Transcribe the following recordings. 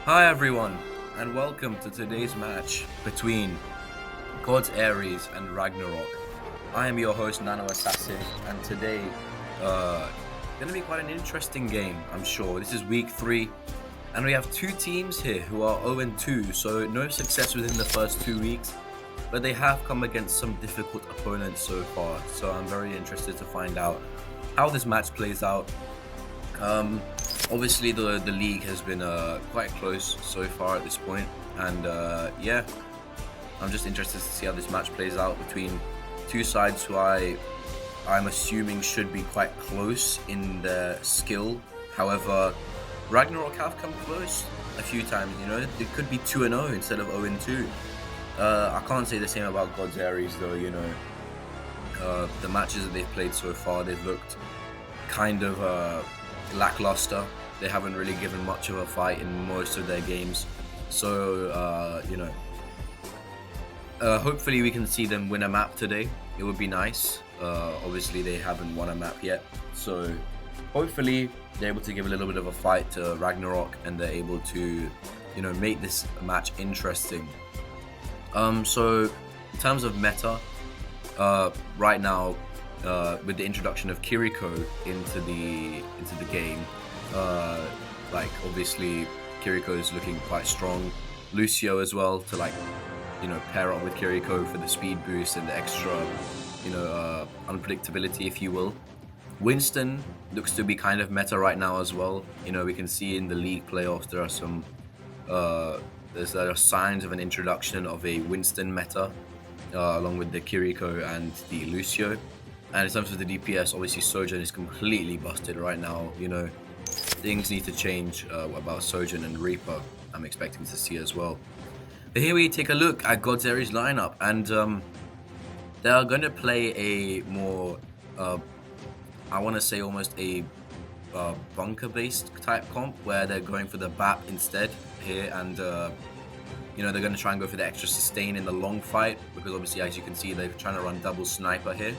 Hi everyone, and welcome to today's match between Gods Ares and Ragnarok. I am your host Nano Assassin, and today, gonna be quite an interesting game, I'm sure. This is week 3, and we have two teams here who are 0-2, so no success within the first 2 weeks, but they have come against some difficult opponents so far, so I'm very interested to find out how this match plays out. Obviously the league has been quite close so far at this point, and yeah, I'm just interested to see how this match plays out between two sides who I'm assuming should be quite close in their skill. However, Ragnarok have come close a few times. You know, it could be 2-0 instead of 0-2. I can't say the same about Gods Ares though. You know, the matches that they've played so far, they've looked kind of lackluster. They haven't really given much of a fight in most of their games, so you know, hopefully we can see them win a map today. It would be nice. Obviously they haven't won a map yet, so hopefully they're able to give a little bit of a fight to Ragnarok, and they're able to, you know, make this match interesting. So in terms of meta, right now, with the introduction of Kiriko into the game, like obviously Kiriko is looking quite strong. Lucio as well to, like, you know, pair up with Kiriko for the speed boost and the extra, you know, unpredictability, if you will. Winston looks to be kind of meta right now as well. You know, we can see in the league playoffs there are some there are signs of an introduction of a Winston meta, along with the Kiriko and the Lucio. And in terms of the DPS, obviously Sojourn is completely busted right now. You know, things need to change about Sojourn and Reaper. I'm expecting to see as well. But here we take a look at Gods Ares lineup, and they are going to play a more, I want to say almost a bunker-based type comp, where they're going for the BAP instead here, and you know, they're going to try and go for the extra sustain in the long fight, because obviously, as you can see, they're trying to run double sniper here.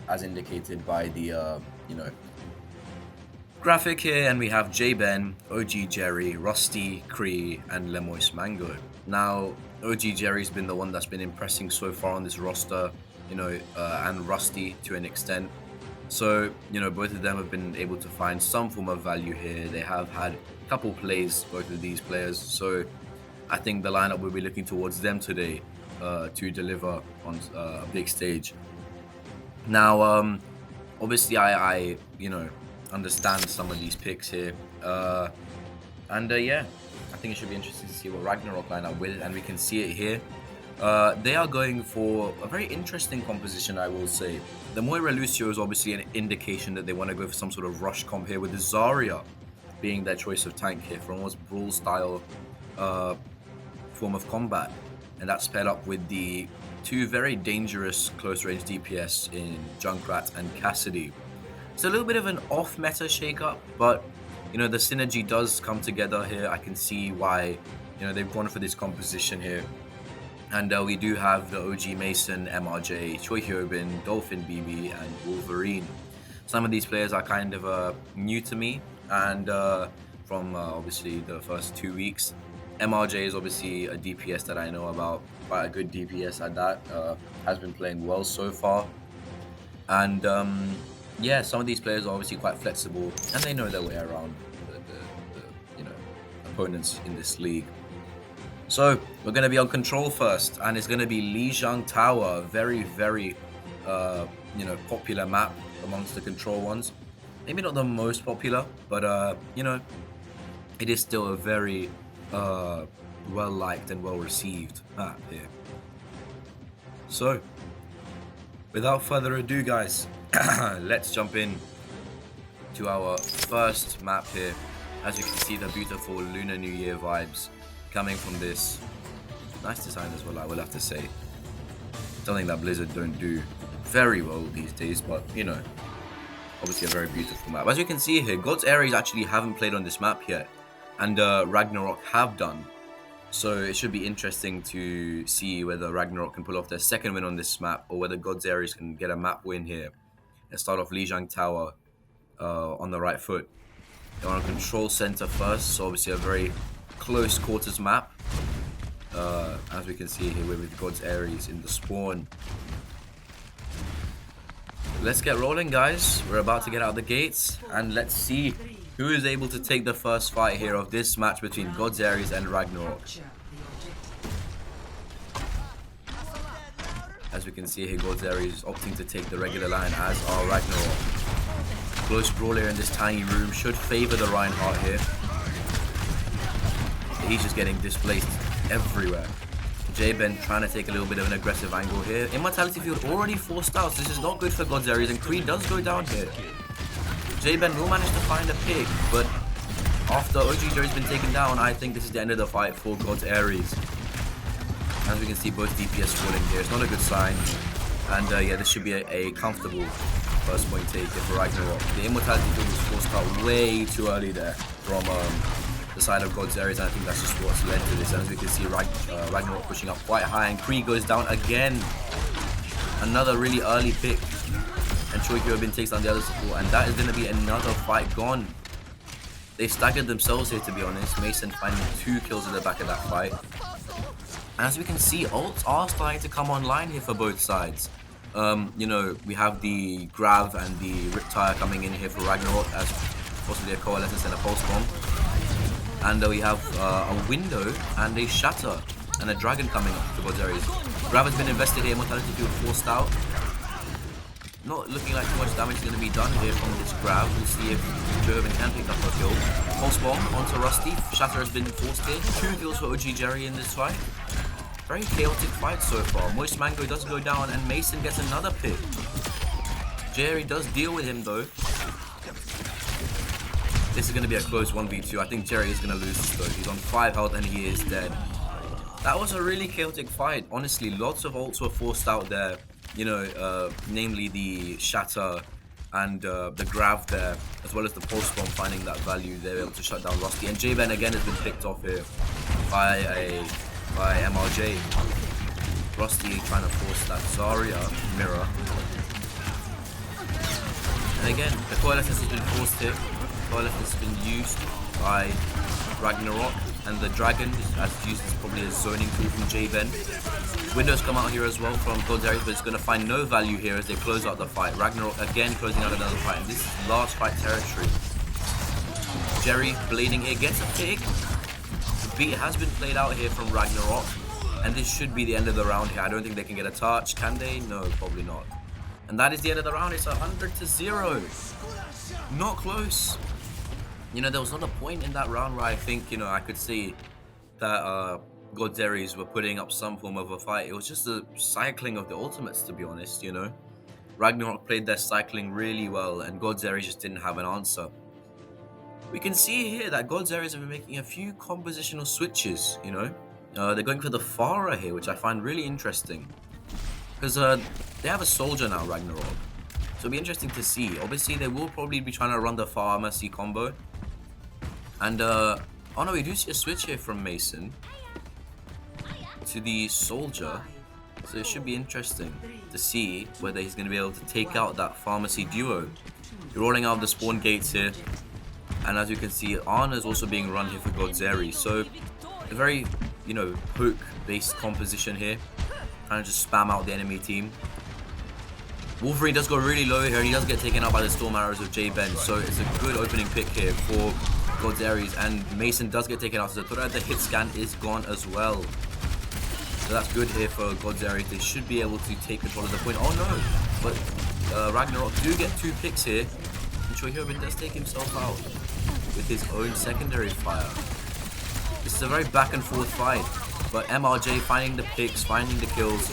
As indicated by the you know, graphic here, and we have J-Ben, OG Jerry, Rusty, Cree, and Lemois Mango. Now, OG Jerry's been the one that's been impressing so far on this roster, you know, and Rusty to an extent. So, you know, both of them have been able to find some form of value here. They have had a couple plays, both of these players, so I think the lineup will be looking towards them today to deliver on a big stage. Now, obviously, I you know, understand some of these picks here, and yeah, I think it should be interesting to see what Ragnarok line up with, and we can see it here. They are going for a very interesting composition, I will say. The Moira Lucio is obviously an indication that they want to go for some sort of rush comp here, with the Zarya being their choice of tank here for almost brawl style form of combat, and that's paired up with the two very dangerous close-range DPS in Junkrat and Cassidy. It's a little bit of an off-meta shake-up, but, you know, the synergy does come together here. I can see why, you know, they've gone for this composition here. And we do have the OG Mason, MRJ, Choi Hyobin, Dolphin BB, and Wolverine. Some of these players are kind of new to me, and from obviously the first 2 weeks. MRJ is obviously a DPS that I know about, quite a good DPS at that, has been playing well so far. And yeah, some of these players are obviously quite flexible, and they know their way around the you know, opponents in this league. So we're going to be on control first, and it's going to be Lijiang Tower, very, very you know, popular map amongst the control ones. Maybe not the most popular, but you know, it is still a very well liked and well received map here. So without further ado, guys, let's jump in to our first map here. As you can see, the beautiful Lunar New Year vibes coming from this. Nice design as well, I will have to say. Something that Blizzard don't do very well these days, but, you know, obviously a very beautiful map. As you can see here, Gods Ares actually haven't played on this map yet, and Ragnarok have done. So it should be interesting to see whether Ragnarok can pull off their second win on this map, or whether Gods Ares can get a map win here and start off Lijiang Tower on the right foot. They want to control center first, so obviously a very close quarters map. As we can see here with God's Ares in the spawn. Let's get rolling, guys. We're about to get out of the gates, and let's see who is able to take the first fight here of this match between God's Ares and Ragnarok. As we can see here, God's Ares is opting to take the regular line, as are Ragnarok. Close brawler in this tiny room should favor the Reinhardt here. He's just getting displaced everywhere. J-Ben trying to take a little bit of an aggressive angle here. Immortality field already forced out, so this is not good for God's Ares, and Creed does go down here. J-Ben will manage to find a pick, but after OWSGS has been taken down, I think this is the end of the fight for God's Ares. As we can see, both DPS falling here. It's not a good sign. And yeah, this should be a comfortable first point take here for Ragnarok. The Immortality field was forced out way too early there from the side of God's Ares, and I think that's just what's led to this. And as we can see, Ragnarok pushing up quite high, and Kree goes down again. Another really early pick, and Choikyobin takes down the other support, and that is going to be another fight gone. They staggered themselves here, to be honest. Mason finding 2 kills in the back of that fight. And as we can see, ults are starting to come online here for both sides. You know, we have the Grav and the Riptire coming in here for Ragnarok as possibly a Coalescence and a Pulse Bomb. And we have a Window and a Shatter and a Dragon coming up to God's Ares. Grav has been invested here, Mortality Field forced out. Not looking like too much damage is going to be done here from this Grav. We'll see if Joven can pick up a kill. Pulse Bomb onto Rusty. Shatter has been forced here. 2 kills for OG Jerry in this fight. Very chaotic fight so far. Moist Mango does go down, and Mason gets another pick. Jerry does deal with him though. This is going to be a close 1v2. I think Jerry is going to lose this though. He's on 5 health and he is dead. That was a really chaotic fight. Honestly, lots of ults were forced out there. You know, namely the Shatter and the Grav there, as well as the Pulse Bomb finding that value. They were able to shut down Rusty. And J-Ben again has been picked off here by MRJ. Rusty trying to force that Zarya mirror. And again, the Coalescence has been forced here. Coalescence has been used by Ragnarok, and the Dragon has used as probably a zoning tool from J-Ben. Windows come out here as well from God's Ares, but it's going to find no value here as they close out the fight. Ragnarok again closing out another fight, and this is last fight territory. Jerry blading here, gets a pick. The beat has been played out here from Ragnarok, and this should be the end of the round here. I don't think they can get a touch. Can they? No, probably not. And that is the end of the round. It's 100-0. Not close. You know, there was not a point in that round where I think, you know, I could see that God's Ares were putting up some form of a fight. It was just the cycling of the ultimates, to be honest, you know. Ragnarok played their cycling really well, and God's Ares just didn't have an answer. We can see here that God's Ares have been making a few compositional switches, you know. They're going for the Pharah here, which I find really interesting. Because they have a soldier now, Ragnarok. So it'll be interesting to see. Obviously, they will probably be trying to run the Pharmacy combo. And, oh no, we do see a switch here from Mason to the soldier. So it should be interesting to see whether he's going to be able to take out that Pharmacy duo. You're rolling out of the spawn gates here. And as you can see, Ana is also being run here for God's Ares. So a very, you know, poke-based composition here. Trying to just spam out the enemy team. Wolverine does go really low here, and he does get taken out by the Storm Arrows of J-Ben. So it's a good opening pick here for God's Ares. And Mason does get taken out. So the hit scan is gone as well. So that's good here for God's Ares. They should be able to take control of the point. Oh no! But Ragnarok do get 2 picks here. And Choikyobin does take himself out with his own secondary fire. This is a very back and forth fight. But MRJ finding the picks, finding the kills,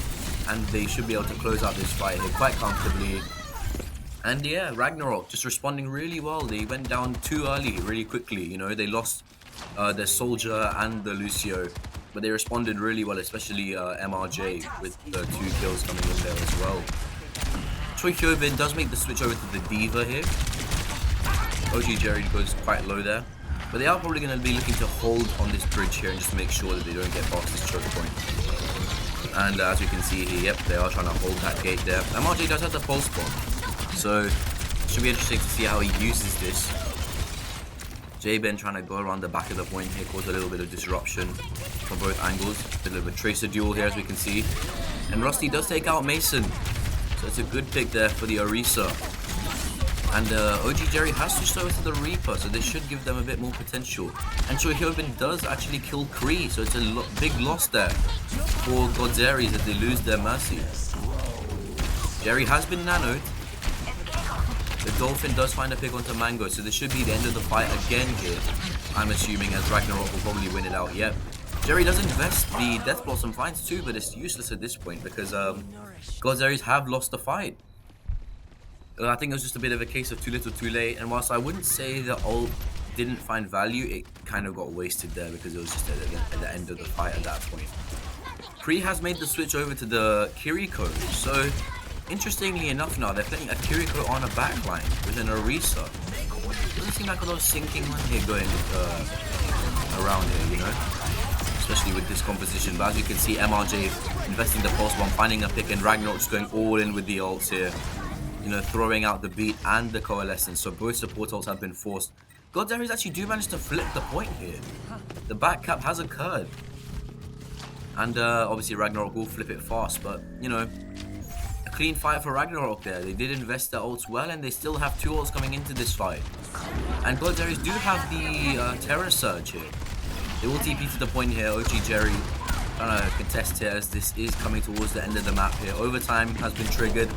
and they should be able to close out this fight here quite comfortably. And yeah, Ragnarok just responding really well. They went down too early, really quickly. You know, they lost their soldier and the Lucio, but they responded really well, especially MRJ with the 2 kills coming in there as well. Choikyobin does make the switch over to the D.Va here. OG Jerry goes quite low there. But they are probably going to be looking to hold on this bridge here and just make sure that they don't get past this choke point. And as you can see here, yep, they are trying to hold that gate there. MRJ does have the pulse bomb, so it should be interesting to see how he uses this. J-Ben trying to go around the back of the point here, cause a little bit of disruption from both angles. A bit of a tracer duel here, as we can see. And Rusty does take out Mason. So it's a good pick there for the Orisa. And OG Jerry has switched over to the Reaper, so this should give them a bit more potential. And Chohyobin does actually kill Kree, so it's a big loss there for Godzaries as they lose their Mercy. Jerry has been nanoed. The Dolphin does find a pick onto Mango, so this should be the end of the fight again here. I'm assuming, as Ragnarok will probably win it out. Yep. Jerry does invest the Death Blossom finds too, but it's useless at this point because Godzaries have lost the fight. I think it was just a bit of a case of too little too late, and whilst I wouldn't say the ult didn't find value, it kind of got wasted there because it was just at the end of the fight at that point. Kree has made the switch over to the Kiriko, so interestingly enough now they're playing a Kiriko on a backline with an Orisa. Doesn't seem like a lot of sinking line here going around here, you know, especially with this composition. But as you can see, MRJ investing the pulse bomb, finding a pick, and Ragnarok just going all in with the ults here. You know, throwing out the beat and the coalescence, so both support ults have been forced. Godzaries actually do manage to flip the point here. The back cap has occurred. And obviously Ragnarok will flip it fast, but, you know, a clean fight for Ragnarok there. They did invest their ults well, and they still have 2 ults coming into this fight. And Godzaries do have the Terror Surge here. They will TP to the point here. OG Jerry trying to contest here as this is coming towards the end of the map here. Overtime has been triggered.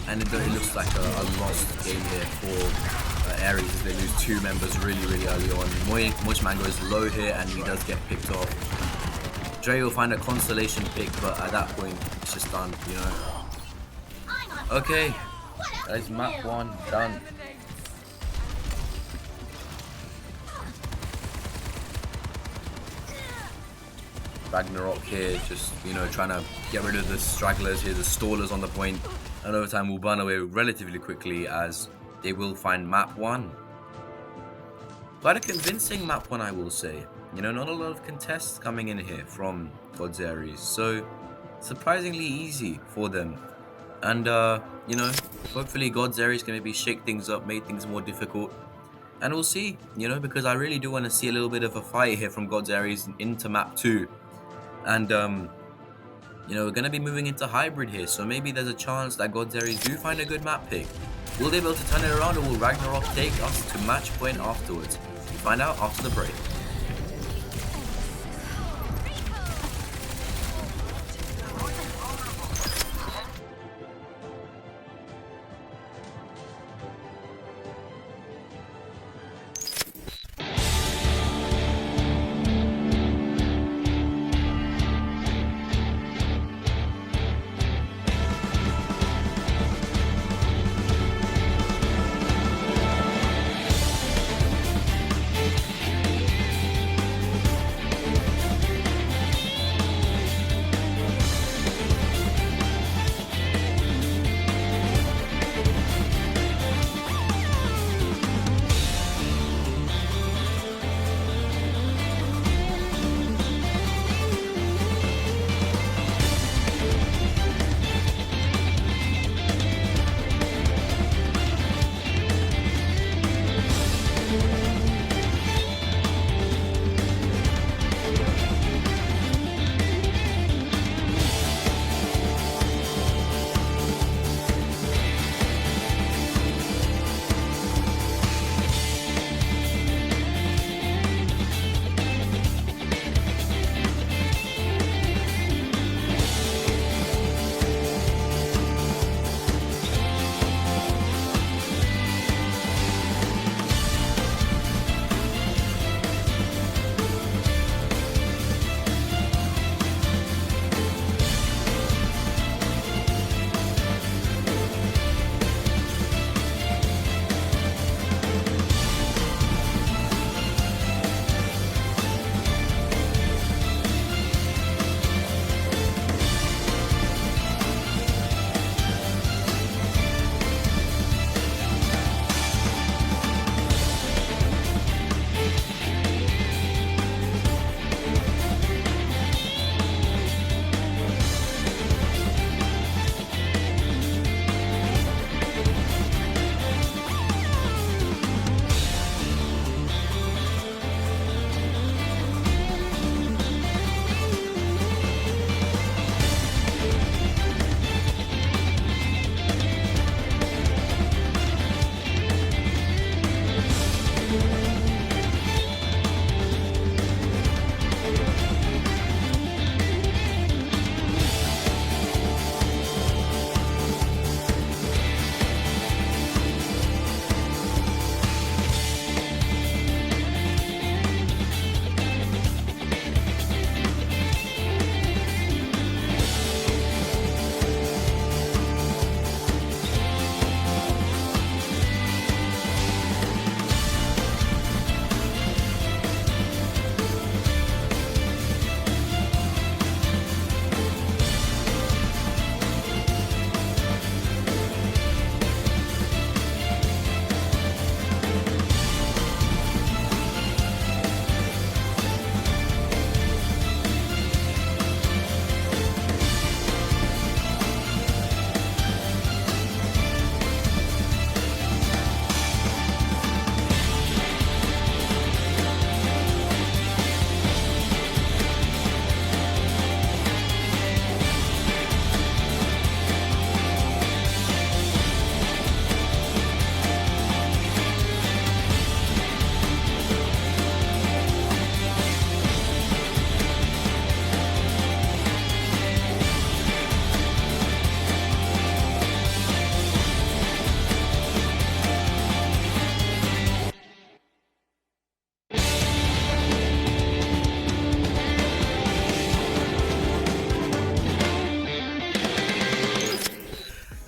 And it looks like a lost game here for Ares as they lose 2 members really early on. Moist Mango is low here and he does get picked off. Dre will find a constellation pick, but at that point it's just done, you know. Okay, that is map 1 done. Ragnarok here, just, you know, trying to get rid of the stragglers here, the stallers on the point. And Overtime will burn away relatively quickly as they will find map 1. Quite a convincing map 1, I will say. You know, not a lot of contests coming in here from Godzaries, so surprisingly easy for them. And you know, hopefully Godzaries can maybe shake things up, make things more difficult. And we'll see, you know, because I really do want to see a little bit of a fight here from Godzaries into map 2. And you know, we're going to be moving into hybrid here, so maybe there's a chance that Godzaries do find a good map pick. Will they be able to turn it around, or will Ragnarok take us to match point afterwards? We'll find out after the break.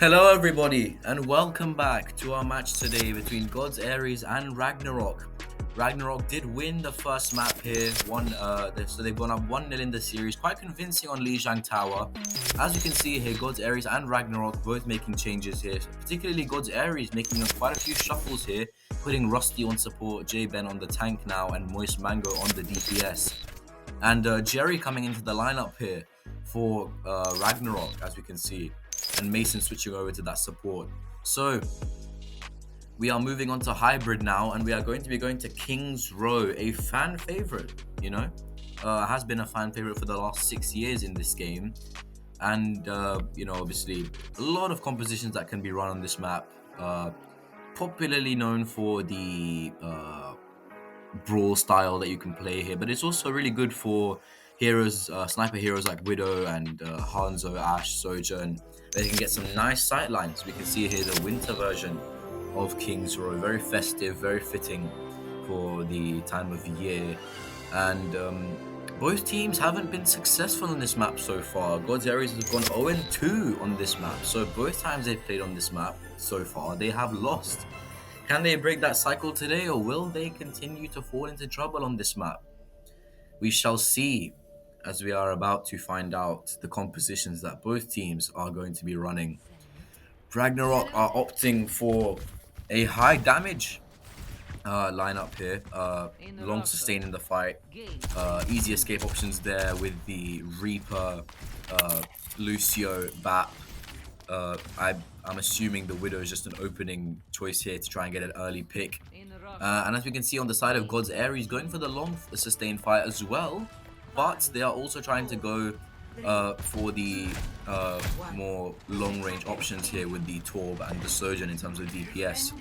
Hello everybody and welcome back to our match today between God's Ares and Ragnarok. Ragnarok did win the first map here, so they've gone up 1-0 in the series, quite convincing on Lijiang Tower. As you can see here, God's Ares and Ragnarok both making changes here, particularly God's Ares making quite a few shuffles here, putting Rusty on support, J-Ben on the tank now, and Moist Mango on the DPS. And Jerry coming into the lineup here for Ragnarok, as we can see, and Mason switching over to that support. So we are moving on to hybrid now, and we are going to be going to King's Row, a fan favorite, has been a fan favorite for the last 6 years in this game. And obviously a lot of compositions that can be run on this map, popularly known for the brawl style that you can play here, but it's also really good for heroes, sniper heroes like Widow and Hanzo, Ashe, Sojourn. They can get some nice sightlines. We can see here the winter version of King's Row, very festive, very fitting for the time of year. And both teams haven't been successful on this map so far. God's Ares have gone 0-2 on this map, so both times they've played on this map so far, they have lost. Can they break that cycle today, or will they continue to fall into trouble on this map? We shall see, as we are about to find out the compositions that both teams are going to be running. Ragnarok are opting for a high damage lineup here, long sustain in the fight, easy escape options there with the Reaper, Lucio, Bap. I'm assuming the Widow is just an opening choice here to try and get an early pick. And as we can see on the side of God's Ares, going for the long sustain fight as well, but they are also trying to go for the more long-range options here with the Torb and the Sojourn in terms of DPS.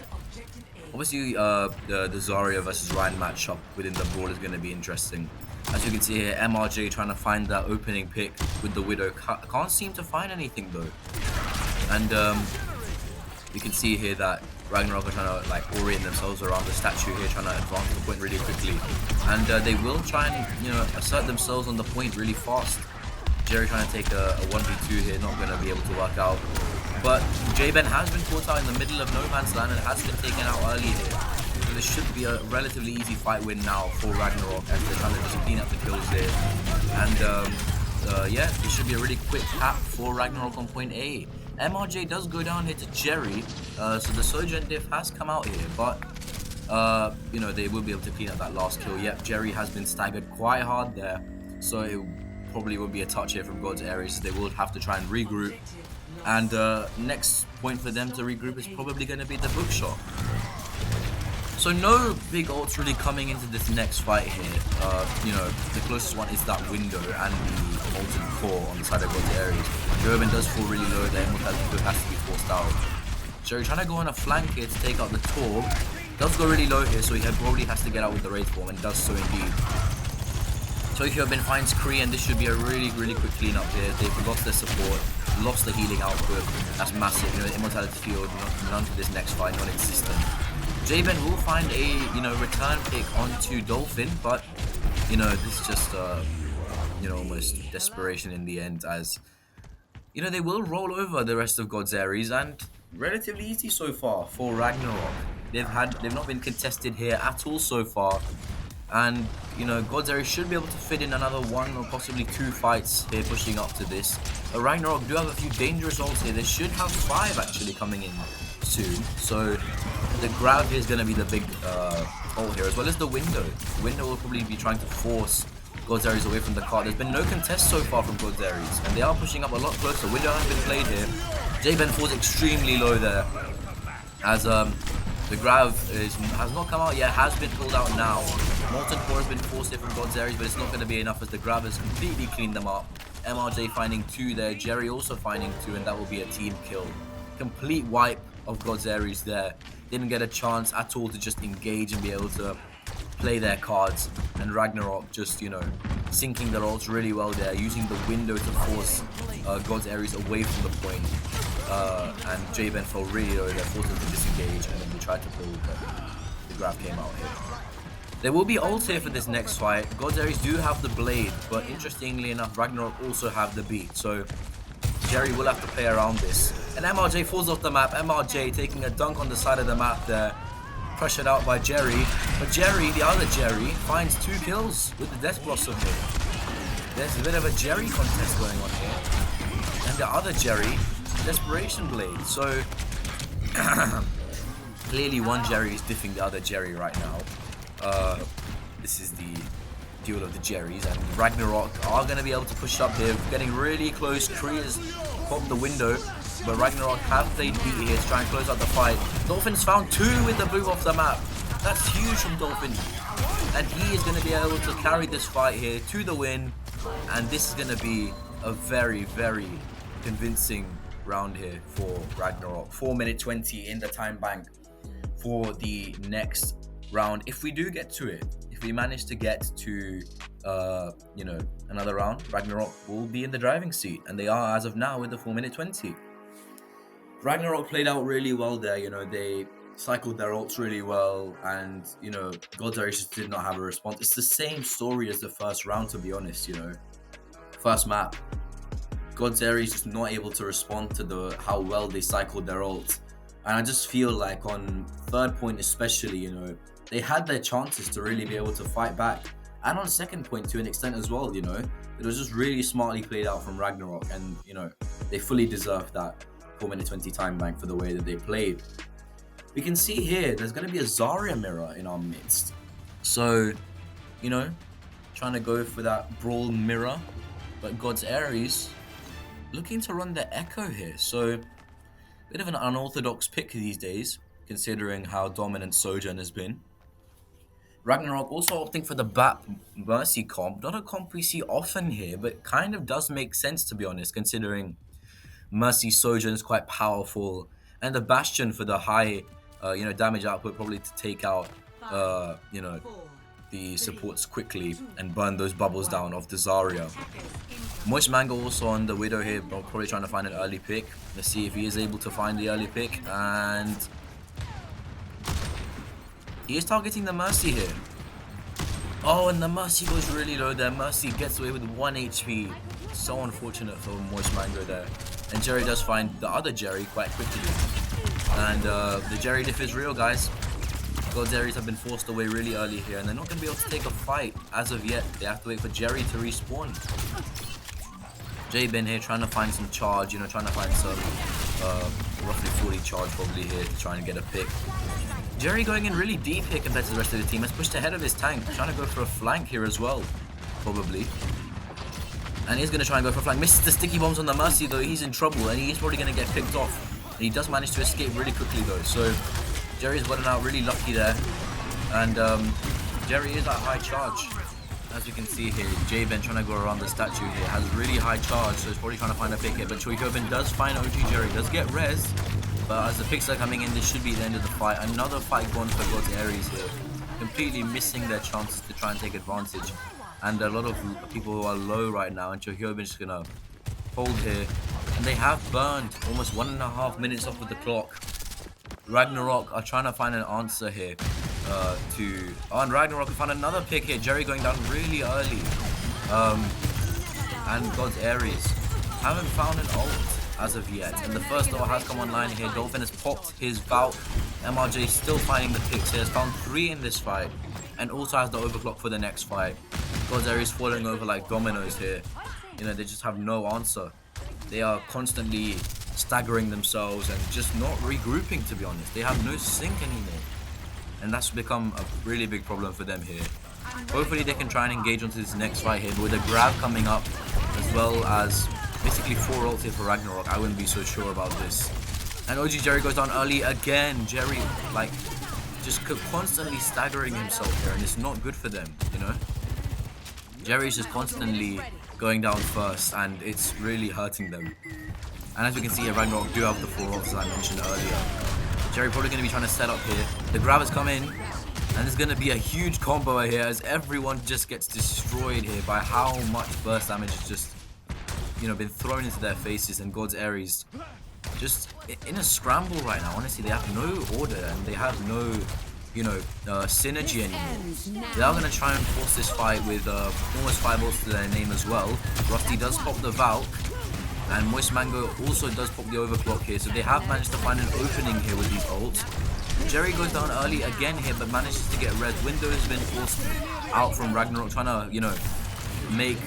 Obviously, the Zarya versus Ryan matchup within the Brawl is going to be interesting. As you can see here, MRJ trying to find that opening pick with the Widow. Can't seem to find anything though. And you can see here that Ragnarok are trying to orient themselves around the statue here, trying to advance the point really quickly. And they will try and assert themselves on the point really fast. Jerry trying to take a 1v2 here, not going to be able to work out. But J-Ben has been caught out in the middle of no man's land and has been taken out early here. So this should be a relatively easy fight win now for Ragnarok as they're trying to just clean up the kills there. And yeah, this should be a really quick tap for Ragnarok on point A. MRJ does go down here to Jerry, so the Sojourn diff has come out here, but they will be able to clean up that last kill. Yep, Jerry has been staggered quite hard there, so it probably won't be a touch here from God's Ares. They will have to try and regroup, and next point for them to regroup is probably going to be the bookshot. So no big ults really coming into this next fight here. The closest one is that window and the molten core on the side of God's Ares. Joven does fall really low there, Immortality has to be forced out. Jerry trying to go on a flank here to take out the Torb. Does go really low here, so he probably has to get out with the Wraith form, and does so indeed. Tokyo-Ben finds Kree, and this should be a really quick cleanup here. They've lost their support, lost the healing output. That's massive. Immortality field, none for this next fight, non-existent. J-Ben will find a return pick onto Dolphin, but this is just almost desperation in the end, as they will roll over the rest of God's Ares, and relatively easy so far for Ragnarok. They've not been contested here at all so far, and God's Ares should be able to fit in another 1 or possibly 2 fights here pushing up to this. But Ragnarok do have a few dangerous ults here. They should have 5 actually coming in soon, so the grab here is going to be the big ult here, as well as the window. The window will probably be trying to force God's Ares away from the cart. There's been no contest so far from God's Ares, and they are pushing up a lot closer. Window has been played here. J-Ben falls extremely low there, as the grab has not come out yet, has been pulled out now. Molten Core has been forced here from God's Ares, but it's not going to be enough as the grab has completely cleaned them up. MRJ finding 2 there, Jerry also finding 2, and that will be a team kill. Complete wipe of God's Ares there. Didn't get a chance at all to just engage and be able to play their cards, and Ragnarok just sinking their ults really well there, using the window to force God's Ares away from the point, and J-Ben fell really low there, forced him to disengage, and then they tried to pull, but the grab came out here. There will be ults here for this next fight. God's Ares do have the blade, but interestingly enough, Ragnarok also have the beat, so Jerry will have to play around this. And MRJ falls off the map. MRJ taking a dunk on the side of the map there. Pressured out by Jerry. But Jerry, the other Jerry, finds 2 kills with the Death Blossom here. There's a bit of a Jerry contest going on here. And the other Jerry, Desperation Blade. So, clearly one Jerry is diffing the other Jerry right now. This is the duel of the Jerrys, and Ragnarok are going to be able to push up here, getting really close. Tree has popped the window, but Ragnarok have played beat here to try and close out the fight. Dolphin's found 2 with the move off the map. That's huge from Dolphin, and he is going to be able to carry this fight here to the win, and this is going to be a very, very convincing round here for Ragnarok. 4 minute 20 in the time bank for the next round. If we do get to it, if we manage to get to another round, Ragnarok will be in the driving seat, and they are as of now with the 4 minute 20. Ragnarok played out really well there. They cycled their ults really well, and God's Aries just did not have a response. It's the same story as the first round, to be honest. First map, God's Aries just not able to respond to how well they cycled their ults. And I just feel like on third point especially, they had their chances to really be able to fight back. And on second point to an extent as well, it was just really smartly played out from Ragnarok, and they fully deserved that 4 minute 20 time bank for the way that they played. We can see here there's going to be a Zarya mirror in our midst. So, trying to go for that brawl mirror, but God's Aries looking to run the Echo here. So, bit of an unorthodox pick these days, considering how dominant Sojourn has been. Ragnarok also opting for the Bat Mercy comp. Not a comp we see often here, but kind of does make sense, to be honest, considering Mercy Sojourn is quite powerful, and the Bastion for the high damage output, probably to take out the supports quickly and burn those bubbles down off the Zarya. Moist Mango also on the Widow here, probably trying to find an early pick. Let's see if he is able to find the early pick, and he is targeting the Mercy here. Oh, and the Mercy goes really low there. Mercy gets away with 1 HP. So unfortunate for Moist Mango there. And Jerry does find the other Jerry quite quickly. And the Jerry diff is real, guys. God's Aries have been forced away really early here, and they're not going to be able to take a fight as of yet. They have to wait for Jerry to respawn. J-Ben here trying to find some charge, trying to find some roughly 40 charge probably here to try and get a pick. Jerry going in really deep here compared to the rest of the team. Has pushed ahead of his tank, trying to go for a flank here as well, probably. And he's going to try and go for a flank. Misses the sticky bombs on the Mercy though. He's in trouble, and he's probably going to get picked off. And he does manage to escape really quickly though. So Jerry's gotten out really lucky there. And Jerry is at high charge. As you can see here, J-Ben trying to go around the statue here. Has really high charge, so he's probably trying to find a pick here. But Choihoven does find OG Jerry. Does get res. But as the picks are coming in, this should be the end of the fight. Another fight gone for God's Aries here. Completely missing their chances to try and take advantage. And a lot of people who are low right now, and Choihoven is just gonna hold here. And they have burned almost 1.5 minutes off of the clock. Ragnarok are trying to find an answer here and Ragnarok will find another pick here. Jerry going down really early. And God's Aries haven't found an ult as of yet. And the first ult has come online here. Dolphin has popped his Vault. MRJ still finding the picks here. Has found 3 in this fight. And also has the overclock for the next fight. God's Aries falling over like dominoes here. They just have no answer. They are constantly staggering themselves and just not regrouping, to be honest. They have no sync anymore. And that's become a really big problem for them here. Hopefully they can try and engage onto this next fight here. But with a grab coming up, as well as basically 4 ults here for Ragnarok, I wouldn't be so sure about this. And OG Jerry goes down early again. Jerry, just constantly staggering himself here. And it's not good for them, Jerry's just constantly going down first, and it's really hurting them. And as you can see here, Ragnarok do have the 4 ults as I mentioned earlier. Jerry probably going to be trying to set up here. The grab has come in, and there's going to be a huge combo here as everyone just gets destroyed here by how much burst damage has just, been thrown into their faces. And God's Aries just in a scramble right now. Honestly, they have no order, and they have no, synergy anymore. They are going to try and force this fight with almost 5 ults to their name as well. Rusty does pop the Valk. And Moist Mango also does pop the overclock here, so they have managed to find an opening here with these ults. Jerry goes down early again here, but manages to get res. Window has been forced out from Ragnarok, trying to, you know, make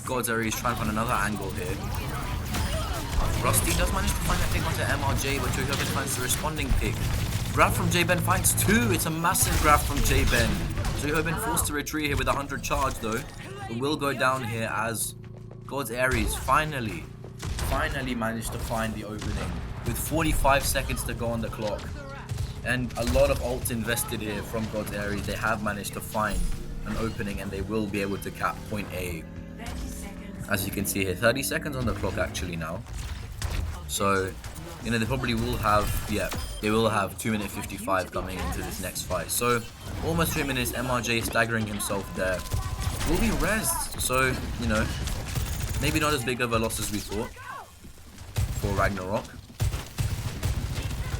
God's Aries try and find another angle here. Rusty does manage to find that pick onto MRJ, but Choihoben finds the responding pick. Grab from J-Ben finds 2. It's a massive grab from J-Ben. Choihoben forced to retreat here with 100 charge though. But will go down here as God's Aries finally managed to find the opening with 45 seconds to go on the clock. And a lot of ults invested here from God's Aries. They have managed to find an opening and they will be able to cap point A. As you can see here, 30 seconds on the clock actually now. So, you know, they probably will have, they will have 2 minute 55 coming into this next fight. So, almost 3 minutes, MRJ staggering himself there. Will be rezzed. So, you know, maybe not as big of a loss as we thought for Ragnarok.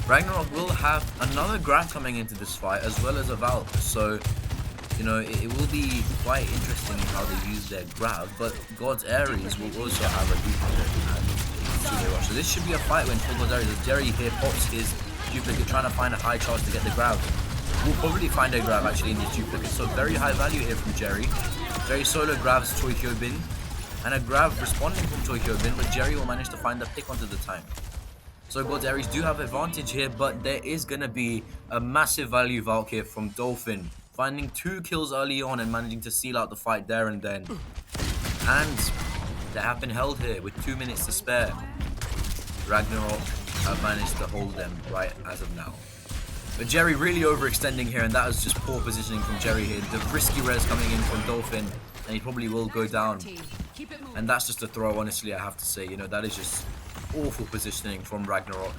Ragnarok will have another grab coming into this fight as well as a Valk. So, you know, it will be quite interesting how they use their grab. But God's Aries will also have a duplicate. So this should be a fight win for God's Aries as Jerry here pops his duplicate, trying to find a high charge to get the grab. We'll probably find a grab actually in this duplicate. So very high value here from Jerry. Jerry solo grabs Choi Hyobin. And a grab responding from Choi Hyobin, but Jerry will manage to find the pick onto the tank. So God's Aries do have advantage here, but there is going to be a massive value Valk here from Dolphin. Finding 2 kills early on and managing to seal out the fight there and then. And they have been held here with 2 minutes to spare. Ragnarok have managed to hold them right as of now. But Jerry really overextending here, and that was just poor positioning from Jerry here. The risky res coming in from Dolphin, and he probably will go down. And that's just a throw, honestly, I have to say. You know, that is just awful positioning from Ragnarok.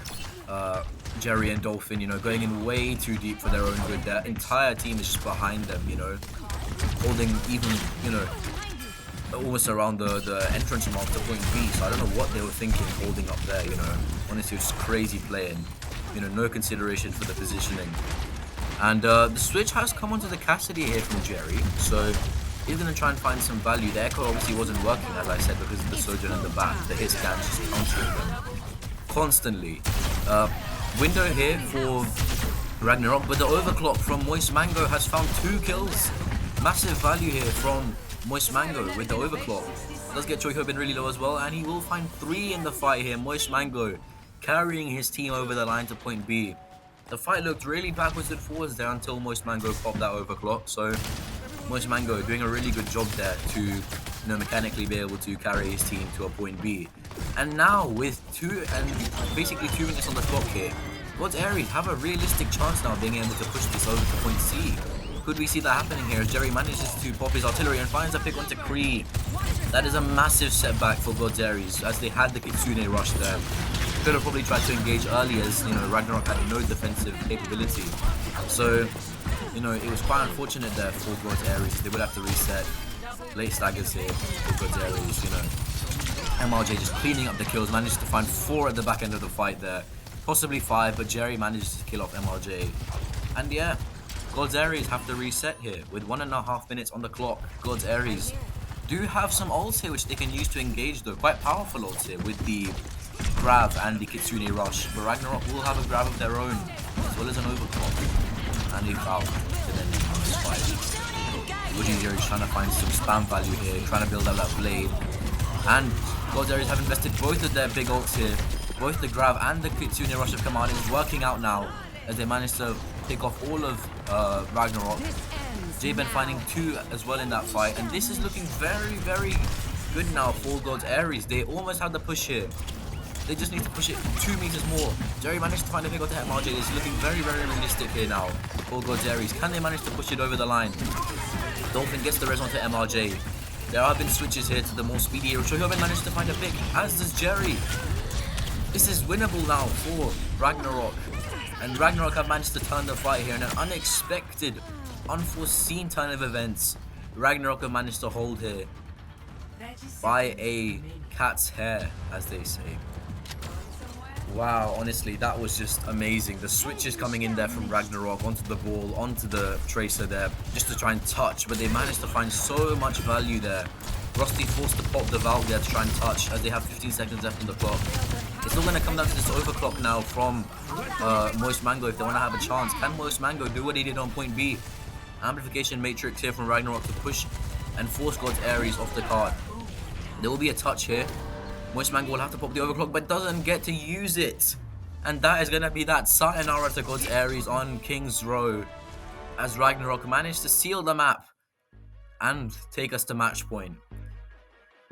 Jerry and Dolphin, you know, going in way too deep for their own good. Their entire team is just behind them, you know, holding even, you know, almost around the entrance mark to point B. So I don't know what they were thinking holding up there, you know. Honestly, it's just crazy playing. You know, no consideration for the positioning. And the switch has come onto the Cassidy here from Jerry. So he's going to try and find some value. The Echo obviously wasn't working, as I said, because of the Sojourn and the back. The hit scans just countering them constantly. Window here for Ragnarok, but the overclock from Moist Mango has found 2 kills. Massive value here from Moist Mango with the overclock. Does get Choi Hyobin really low as well, and he will find 3 in the fight here. Moist Mango carrying his team over the line to point B. The fight looked really backwards and forwards there until Moist Mango popped that overclock. So Moist Mango doing a really good job there to, you know, mechanically be able to carry his team to a point B. And now with basically 2 minutes on the clock here, God's Aries have a realistic chance now of being able to push this over to point C. Could we see that happening here as Jerry manages to pop his artillery and finds a pick onto Kree? That is a massive setback for God's Aries as they had the Kitsune rush there. Could have probably tried to engage early as, you know, Ragnarok had no defensive capability. So, you know, it was quite unfortunate there for God's Aries. They would have to reset. Late staggers here for God's Aries, you know. MRJ just cleaning up the kills, managed to find 4 at the back end of the fight there. Possibly 5, but Jerry manages to kill off MRJ. And yeah, God's Aries have to reset here with 1.5 minutes on the clock. God's Aries do have some ults here which they can use to engage though. Quite powerful ults here with the grab and the Kitsune rush. But Ragnarok will have a grab of their own as well as an overclock. And a Valk to then this fight. Woody Jerry trying to find some spam value here, trying to build up that blade. And God's Aries have invested both of their big ults here. Both the grab and the Kitsune rush have come out. It's working out now as they manage to pick off all of Ragnarok. J-Ben finding 2 as well in that fight. And this is looking very, very good now for God's Aries. They almost had the push here. They just need to push it 2 meters more. Jerry managed to find a pick onto MRJ. It's looking very, very realistic here now for God's Aries. Can they manage to push it over the line? Dolphin gets the res onto MRJ. There have been switches here to the more speedy hero. Choihoben managed to find a pick, as does Jerry. This is winnable now for Ragnarok. And Ragnarok have managed to turn the fight here in an unexpected, unforeseen turn of events. Ragnarok have managed to hold here by a cat's hair, as they say. Wow, honestly, that was just amazing. The switches coming in there from Ragnarok onto the ball, onto the Tracer there, just to try and touch, but they managed to find so much value there. Rusty forced to pop the Valk there to try and touch as they have 15 seconds left on the clock. It's all going to come down to this overclock now from Moist Mango if they want to have a chance. Can Moist Mango do what he did on point B? Amplification Matrix here from Ragnarok to push and force God's Aries off the card. There will be a touch here. Moist Mango will have to pop the overclock but doesn't get to use it. And that is going to be that sayonara to God's Aries on King's Road as Ragnarok managed to seal the map and take us to match point.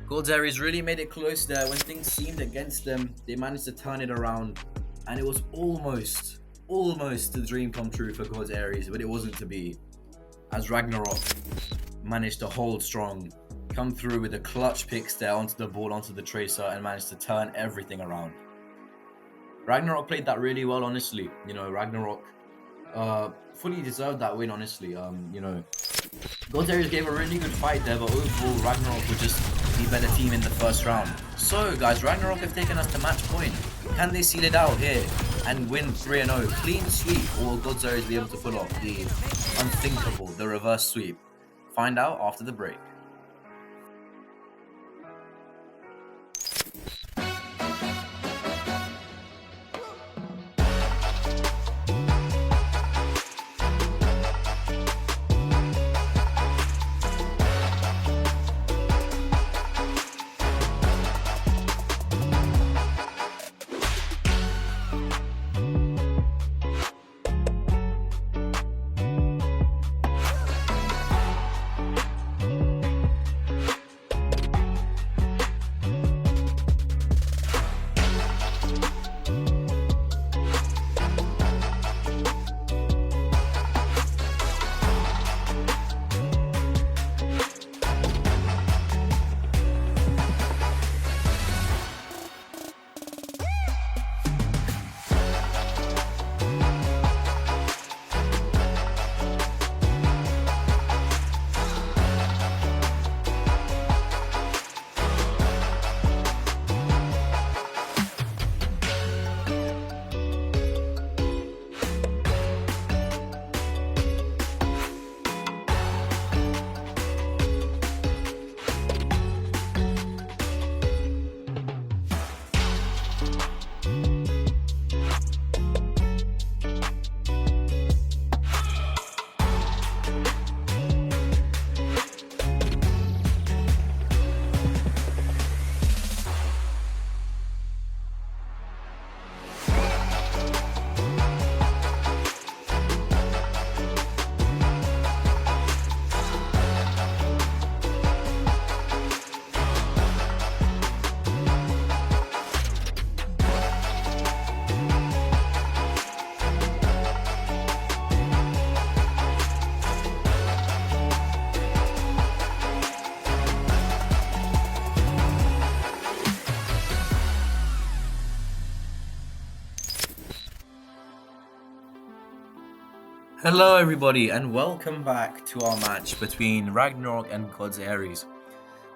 God's Aries really made it close there. When things seemed against them, they managed to turn it around. And it was almost the dream come true for God's Aries, but it wasn't to be. As Ragnarok managed to hold strong, come through with the clutch picks there onto the ball, onto the tracer, and managed to turn everything around. Ragnarok played that really well, honestly. You know, Ragnarok fully deserved that win, honestly. You know, God's Aries gave a really good fight there, but overall, Ragnarok was just the better team in the first round. So, guys, Ragnarok have taken us to match point. Can they seal it out here and win 3-0? Clean sweep, or will God's Aries be able to pull off the unthinkable, the reverse sweep? Find out after the break. Hello everybody and welcome back to our match between Ragnarok and God's Aries.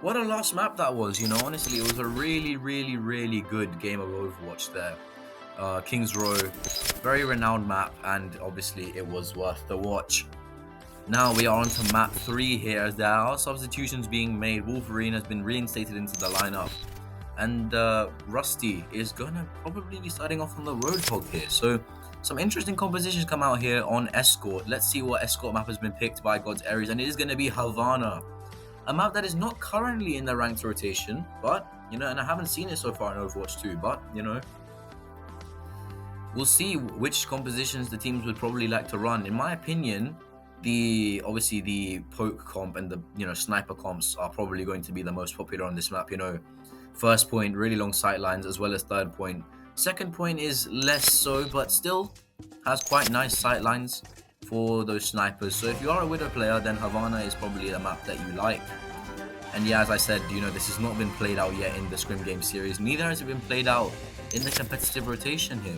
What a last map that was, you know, honestly it was a really good game of Overwatch there. King's Row, very renowned map and obviously it was worth the watch. Now we are on to map 3 here as there are substitutions being made. Wolverine has been reinstated into the lineup and Rusty is gonna probably be starting off on the Roadhog here. So some interesting compositions come out here on Escort. Let's see what Escort map has been picked by God's Aries, and it is going to be Havana, a map that is not currently in the ranked rotation, but you know, and I haven't seen it so far in Overwatch 2, but you know, we'll see which compositions the teams would probably like to run. In my opinion, obviously the poke comp and the sniper comps are probably going to be the most popular on this map. You know, first point, really long sight lines, as well as third point. Second point is less so, but still has quite nice sight lines for those snipers. So if you are a Widow player, then Havana is probably the map that you like. And yeah, as I said, you know, this has not been played out yet in the Scrim game series. Neither has it been played out in the competitive rotation here.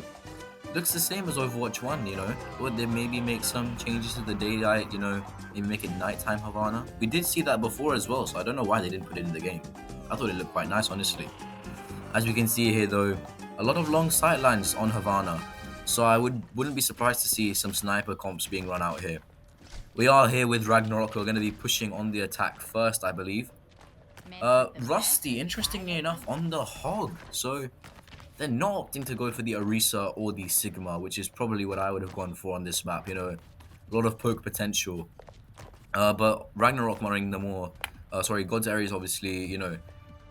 Looks the same as Overwatch 1, you know. Would they maybe make some changes to the daylight, you know, maybe make it nighttime Havana? We did see that before as well, so I don't know why they didn't put it in the game. I thought it looked quite nice, honestly. As we can see here though, a lot of long sight lines on Havana, so I wouldn't be surprised to see some sniper comps being run out here. We are here with Ragnarok, who are going to be pushing on the attack first, I believe. Rusty, interestingly enough, on the Hog. So they're not opting to go for the Orisa or the Sigma, which is probably what I would have gone for on this map. You know, a lot of poke potential. But Ragnarok running the more, God's Ares obviously, you know,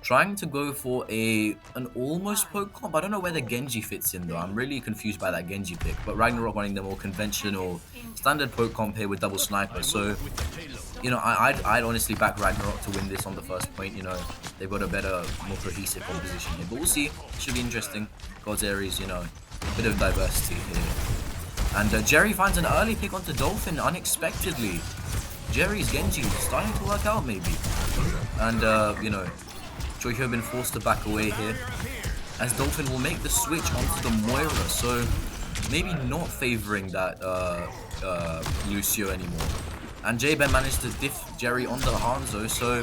trying to go for an almost poke comp. I don't know where the Genji fits in though. I'm really confused by that Genji pick. But Ragnarok running the more conventional standard poke comp here with double sniper. So, you know, I'd honestly back Ragnarok to win this on the first point. You know, they've got a better, more cohesive composition here. But we'll see. Should be interesting. God's Ares, you know, a bit of diversity here. And Jerry finds an early pick onto Dolphin unexpectedly. Jerry's Genji starting to work out maybe. And, you know, Choi Hyobin forced to back away here, as Dolphin will make the switch onto the Moira, so maybe not favouring that Lucio anymore. And J-Ben managed to diff Jerry on the Hanzo, so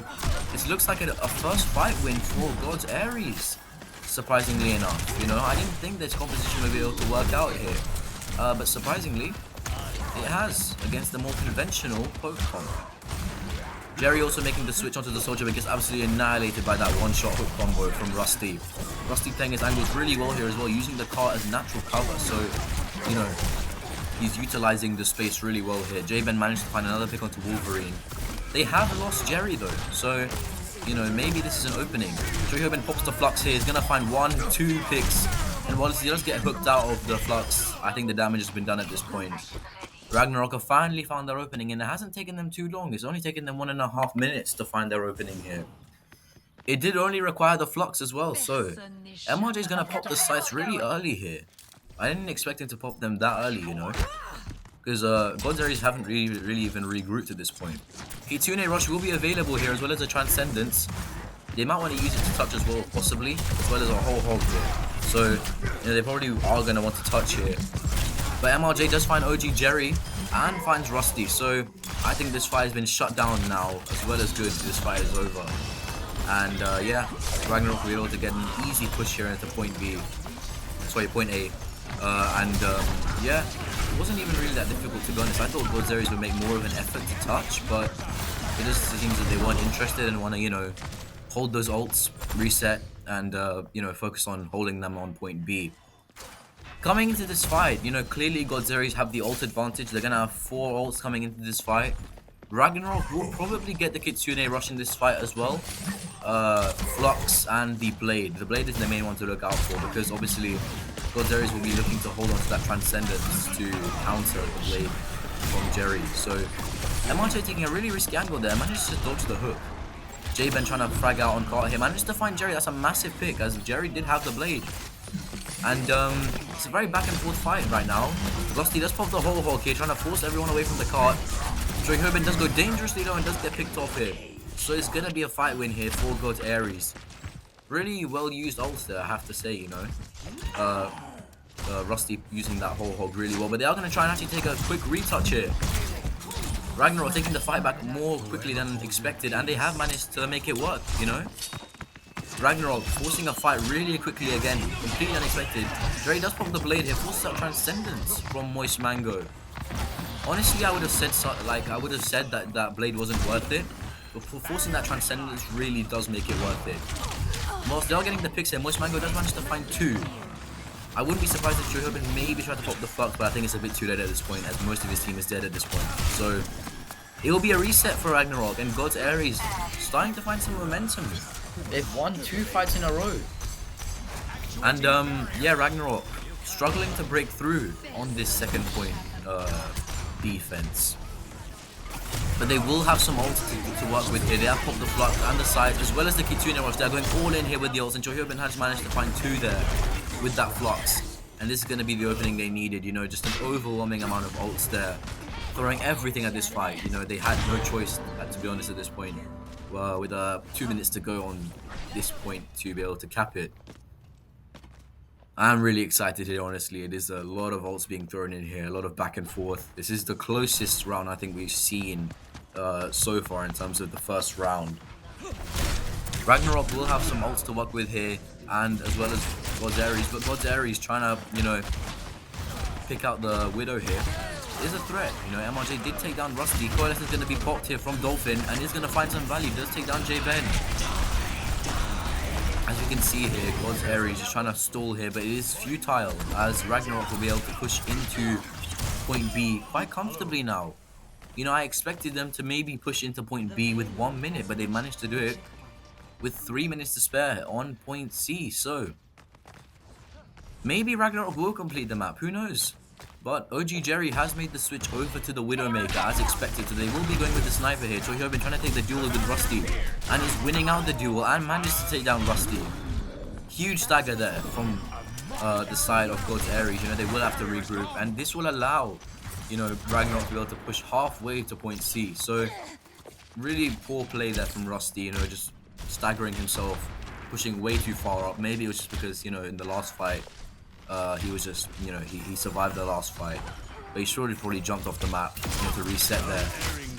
this looks like a first fight win for God's Ares, surprisingly enough. You know, I didn't think this composition would be able to work out here, but surprisingly, it has against the more conventional poke comp. Jerry also making the switch onto the Soldier, but gets absolutely annihilated by that one-shot hook combo from Rusty. Rusty playing his angles really well here as well, using the cart as natural cover. So, you know, he's utilizing the space really well here. J-Ben managed to find another pick onto Wolverine. They have lost Jerry though, so, you know, maybe this is an opening. Choi Hyobin pops the Flux here. He's going to find 1-2 picks. And while he does get hooked out of the Flux, I think the damage has been done at this point. Ragnarok have finally found their opening, and it hasn't taken them too long. It's only taken them 1.5 minutes to find their opening here. It did only require the Flux as well, so MRJ is going to pop the sights really early here. I didn't expect him to pop them that early, you know, because God's Ares haven't really even regrouped at this point. Kitsune Rush will be available here, as well as a Transcendence. They might want to use it to touch as well, possibly, as well as a whole hog here. So, you know, they probably are going to want to touch here. But MRJ does find OG Jerry and finds Rusty, so I think this fight has been shut down now, as well as good. This fight is over. And yeah, Ragnarok will be able to get an easy push here into point A. Yeah, it wasn't even really that difficult, to be honest. I thought God's Ares would make more of an effort to touch, but it just seems that they weren't interested and want to, you know, hold those ults, reset, and you know, focus on holding them on point B. Coming into this fight, you know, clearly God's Ares have the ult advantage. They're gonna have 4 ults coming into this fight. Ragnarok will probably get the Kitsune Rush in this fight as well. Flux and the Blade. The Blade is the main one to look out for, because obviously God's Ares will be looking to hold on to that Transcendence to counter the Blade from Jerry. So MRJ taking a really risky angle there, manages to dodge the hook. J-Ben trying to frag out on cart here, managed to find Jerry. That's a massive pick, as Jerry did have the Blade. And it's a very back and forth fight right now. Rusty does pop the whole hog here, trying to force everyone away from the cart. Choi Hyobin does go dangerously though and does get picked off here. So it's going to be a fight win here for God's Ares. Really well used ults there, I have to say, you know. Rusty using that whole hog really well. But they are going to try and actually take a quick retouch here. Ragnarok taking the fight back more quickly than expected, and they have managed to make it work, you know. Ragnarok forcing a fight really quickly again, completely unexpected. Dre does pop the Blade here, forces out Transcendence from Moist Mango. Honestly, I would have said that that Blade wasn't worth it, but for forcing that Transcendence really does make it worth it. Whilst they are getting the picks here, Moist Mango does manage to find 2. I wouldn't be surprised if Choi Hyobin maybe tried to pop the Flux, but I think it's a bit too late at this point, as most of his team is dead at this point. So it will be a reset for Ragnarok, and God's Ares starting to find some momentum. They've won 2 fights in a row. And yeah, Ragnarok struggling to break through on this second point defense. But they will have some ults to work with here. They have popped the Flux and the Scythe, as well as the Kitsune Rush. They're going all in here with the ults, and Choi Hyobin has managed to find 2 there with that Flux. And this is going to be the opening they needed, you know, just an overwhelming amount of ults there. Throwing everything at this fight, you know, they had no choice, to be honest, at this point. Well, with 2 minutes to go on this point to be able to cap it. I'm really excited here, honestly. It is a lot of ults being thrown in here, a lot of back and forth. This is the closest round I think we've seen so far in terms of the first round. Ragnarok will have some ults to work with here, and as well as God's Ares, but God's Ares trying to, you know, pick out the Widow here. is a threat. You know, MRJ did take down Rusty. Coalesce is going to be popped here from Dolphin and is going to find some value. Does take down J-Ben. As you can see here, God's Aries is trying to stall here, but it is futile as Ragnarok will be able to push into point B quite comfortably now. You know, I expected them to maybe push into point B with 1 minute, but they managed to do it with 3 minutes to spare on point C. So maybe Ragnarok will complete the map, who knows? But OG Jerry has made the switch over to the Widowmaker as expected, so they will be going with the sniper here. Choi Hyobin trying to take the duel with Rusty and is winning out the duel and managed to take down Rusty. Huge stagger there from the side of God's Aries. You know, they will have to regroup, and this will allow, you know, Ragnarok to be able to push halfway to point C. So really poor play there from Rusty, you know, just staggering himself, pushing way too far up. Maybe it was just because, you know, in the last fight, he was just, you know, he survived the last fight, but he surely probably jumped off the map, you know, to reset there.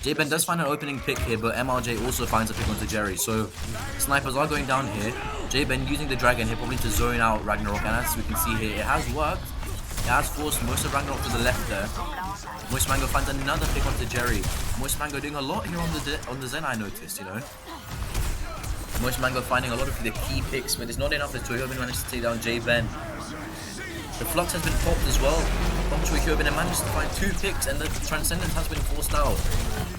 J-Ben does find an opening pick here, but MRJ also finds a pick onto Jerry, so snipers are going down here. J-Ben using the dragon here probably to zone out Ragnarok, and as we can see here, it has worked. It has forced most of Ragnarok to the left there. Moist Mango finds another pick onto Jerry. Moist Mango doing a lot here on the Zen, I noticed, you know. Moist Mango finding a lot of the key picks, but it's not enough that Choi Hyobin managed to take down J-Ben. The Flux has been popped as well from Choi Hyobin and managed to find 2 picks, and the Transcendence has been forced out.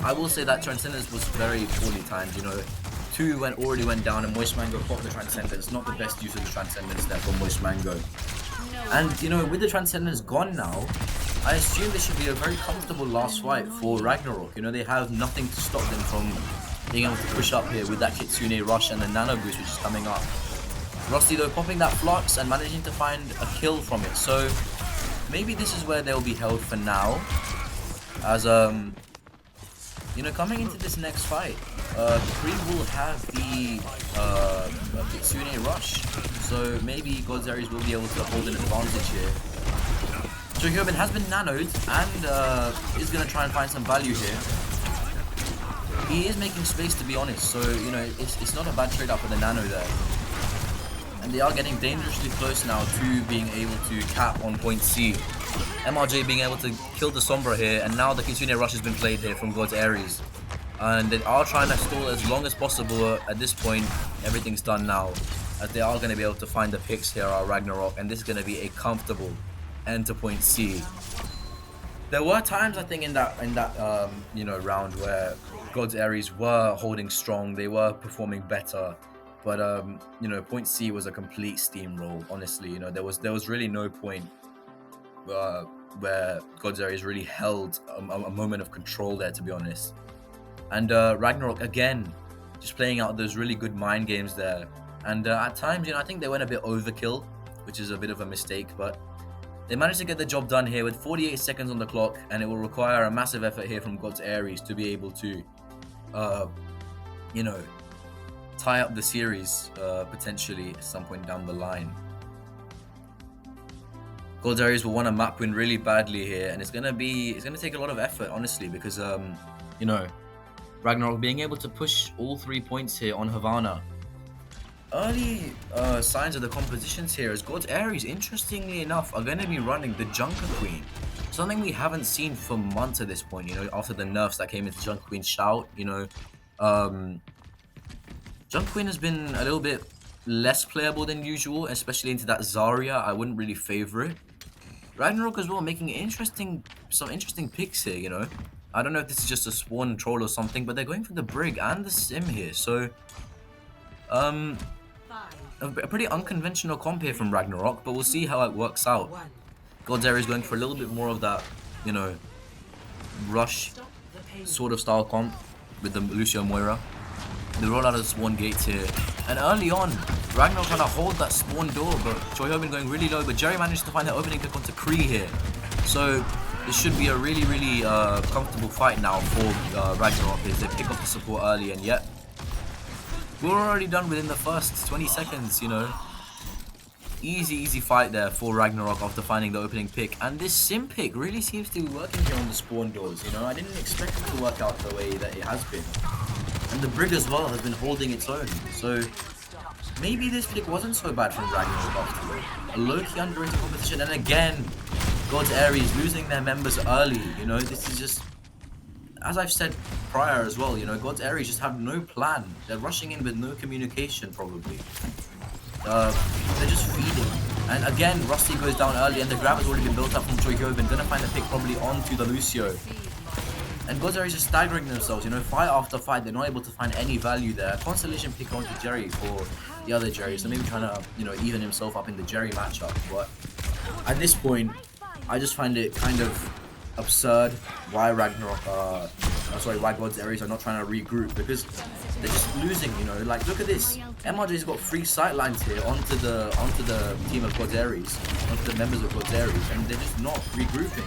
I will say that Transcendence was very poorly timed, you know. 2 already went down and Moist Mango popped the Transcendence. Not the best use of the Transcendence there from Moist Mango. And, you know, with the Transcendence gone now, I assume this should be a very comfortable last fight for Ragnarok. You know, they have nothing to stop them from being able to push up here with that Kitsune Rush and the Nano Boost which is coming up. Rusty though popping that Flux and managing to find a kill from it, so maybe this is where they'll be held for now. As you know, coming into this next fight, Scrim will have the Kitsune Rush, so maybe God's Aries will be able to hold an advantage here. So Hyobin has been nanoed and is gonna try and find some value here. He is making space, to be honest, so you know it's not a bad trade up for the nano there. And they are getting dangerously close now to being able to cap on point C. MRJ being able to kill the Sombra here, and now the Kitsune Rush has been played here from God's Aries. And they are trying to stall as long as possible. At this point, everything's done now, as they are going to be able to find the picks here are Ragnarok, and this is going to be a comfortable end to point C. There were times, I think, in that you know, round where God's Aries were holding strong, they were performing better. But you know, point C was a complete steamroll. Honestly, you know, there was really no point where God's Aries really held a moment of control there, to be honest. And Ragnarok again, just playing out those really good mind games there. And at times, you know, I think they went a bit overkill, which is a bit of a mistake. But they managed to get the job done here with 48 seconds on the clock, and it will require a massive effort here from God's Aries to be able to, you know, tie up the series potentially at some point down the line. God's Aries will want a map win really badly here, and it's gonna take a lot of effort, honestly, because you know, Ragnarok being able to push all 3 points here on Havana. Early signs of the compositions here as God's Aries, interestingly enough, are going to be running the Junker Queen. Something we haven't seen for months at this point, you know, after the nerfs that came into Junker Queen Shout, you know. Junker Queen has been a little bit less playable than usual, especially into that Zarya. I wouldn't really favor it. Ragnarok as well making some interesting picks here, you know. I don't know if this is just a spawn troll or something, but they're going for the Brig and the Sim here, so a pretty unconventional comp here from Ragnarok, but we'll see how it works out. God's Aries is going for a little bit more of that, you know, rush sort of style comp with the Lucio Moira. They roll out of the spawn gates here, and early on, Ragnarok trying to hold that spawn door, but Choi Hyobin going really low, but Jerry managed to find that opening pick onto Kree here. So this should be a really comfortable fight now for Ragnarok as they pick up the support early, and yet we're already done within the first 20 seconds, you know. Easy fight there for Ragnarok after finding the opening pick, and this sim pick really seems to be working here on the spawn doors, you know. I didn't expect it to work out the way that it has been. And the Brig as well has been holding its own, so maybe this pick wasn't so bad from Ragnarok after all. A low-key underrated competition, and again, God's Aries losing their members early. You know, this is just, as I've said prior as well, you know, God's Aries just have no plan. They're rushing in with no communication, probably. They're just feeding. And again, Rusty goes down early, and the grab has already been built up from Choi Hyobin. Gonna find the pick probably onto the Lucio. And God's Aries just staggering themselves, you know, fight after fight. They're not able to find any value there. Constellation pick onto Jerry for the other Jerry, so maybe trying to, you know, even himself up in the Jerry matchup. But at this point, I just find it kind of absurd why why God's Aries are not trying to regroup, because they're just losing, you know. Like, look at this. MRJ's got 3 sightlines here onto the team of God's Aries, onto the members of God's Aries, and they're just not regrouping.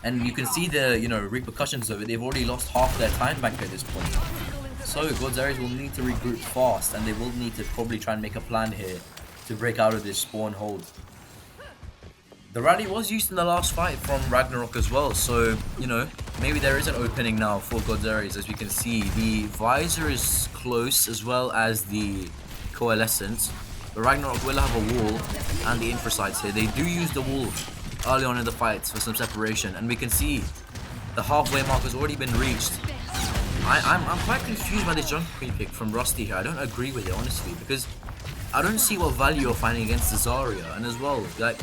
And you can see the, you know, repercussions of it. They've already lost half their time bank at this point. So God's Aries will need to regroup fast, and they will need to probably try and make a plan here to break out of this spawn hold. The rally was used in the last fight from Ragnarok as well, so, you know, maybe there is an opening now for God's Aries. As we can see, the visor is close as well as the coalescence, but Ragnarok will have a wall and the infrasights here. They do use the wall early on in the fights for some separation, and we can see the halfway mark has already been reached. I'm quite confused by this jump pick from Rusty here. I don't agree with it, honestly, because I don't see what value you're finding against the Zarya, and as well, like,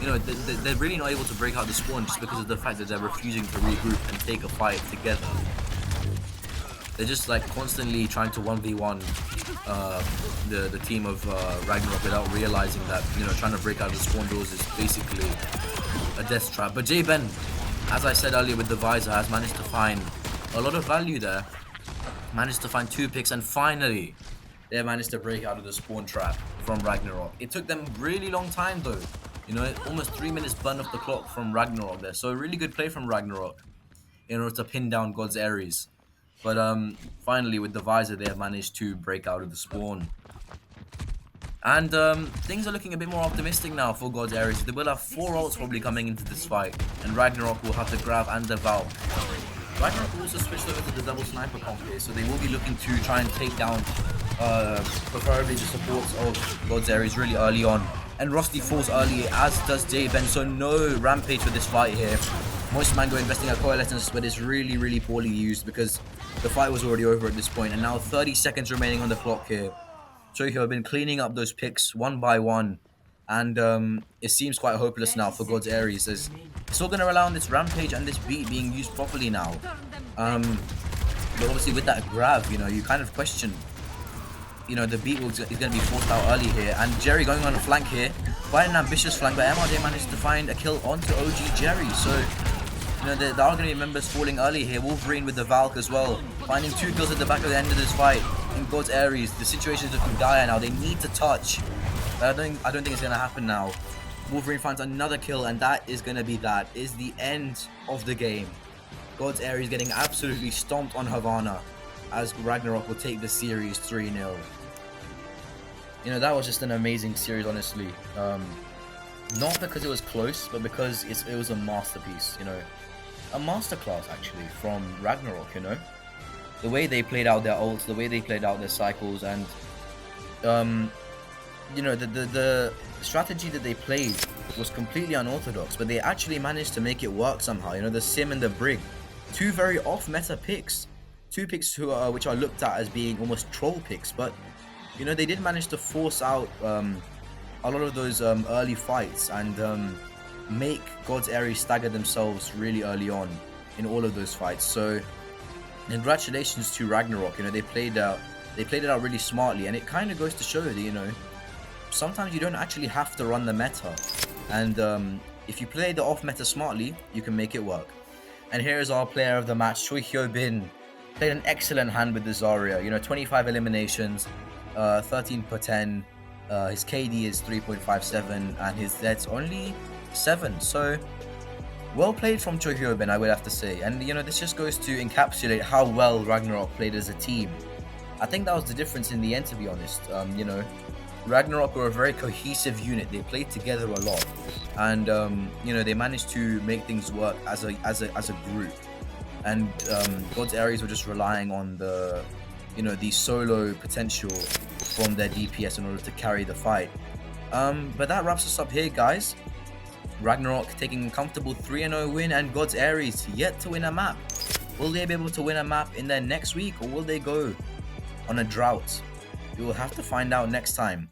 you know, they're really not able to break out the spawn just because of the fact that they're refusing to regroup and take a fight together. They're just like constantly trying to 1v1 the team of Ragnarok without realizing that, you know, trying to break out the spawn doors is basically a death trap. But J-Ben, as I said earlier with the visor, has managed to find a lot of value there. Managed to find 2 picks, and finally they managed to break out of the spawn trap from Ragnarok. It took them really long time though. You know, almost 3 minutes burned off the clock from Ragnarok there. So a really good play from Ragnarok in order to pin down God's Aries. But finally with the visor they have managed to break out of the spawn. And things are looking a bit more optimistic now for God's Aries. They will have 4 ults probably coming into this fight, and Ragnarok will have the grab and the Valk. Ragnarok will also switch over to the double sniper comp here, so they will be looking to try and take down preferably the supports of God's Aries really early on. And Rusty falls early, as does J-Ben, so no rampage for this fight here. Moist Mango investing a coalescence, but it's really, really poorly used because the fight was already over at this point, and now 30 seconds remaining on the clock here. Choi have been cleaning up those picks one by one, and it seems quite hopeless now for God's Aries, as it's all going to rely on this rampage and this beat being used properly now. But obviously with that grab, you know, you kind of question, you know, the beat is going to be forced out early here, and Jerry going on a flank here, quite an ambitious flank, but MRJ managed to find a kill onto OG Jerry, so, you know, there are going to be members falling early here. Wolverine with the Valk as well, finding 2 kills at the back of the end of this fight. In God's Aries, the situation is looking dire now. They need to touch, but I don't think it's going to happen now. Wolverine finds another kill, and that is going to be the end of the game. God's Aries getting absolutely stomped on Havana, as Ragnarok will take the series 3-0. You know, that was just an amazing series, honestly. Not because it was close, but because it was a masterpiece, you know. A masterclass, actually, from Ragnarok, you know. The way they played out their ults, the way they played out their cycles, and, you know, the strategy that they played was completely unorthodox, but they actually managed to make it work somehow. You know, the Sim and the Brig. 2 very off-meta picks. 2 picks which are looked at as being almost troll picks, but, you know, they did manage to force out a lot of those early fights and make God's Aries stagger themselves really early on in all of those fights. So congratulations to Ragnarok. You know, they played it out really smartly, and it kind of goes to show that, you know, sometimes you don't actually have to run the meta, and if you play the off meta smartly, you can make it work. And here is our player of the match, Choi Hyobin. Played an excellent hand with the Zarya. You know, 25 eliminations, 13 per 10. His KD is 3.57, and his Z's only 7. So well played from Choi Hyobin, I would have to say. And, you know, this just goes to encapsulate how well Ragnarok played as a team. I think that was the difference in the end, to be honest. You know, Ragnarok were a very cohesive unit. They played together a lot, and you know, they managed to make things work as a group. And God's Aries were just relying on the, you know, the solo potential from their DPS in order to carry the fight. But that wraps us up here, guys. Ragnarok taking a comfortable 3-0 win, and God's Aries yet to win a map. Will they be able to win a map in their next week, or will they go on a drought? We will have to find out next time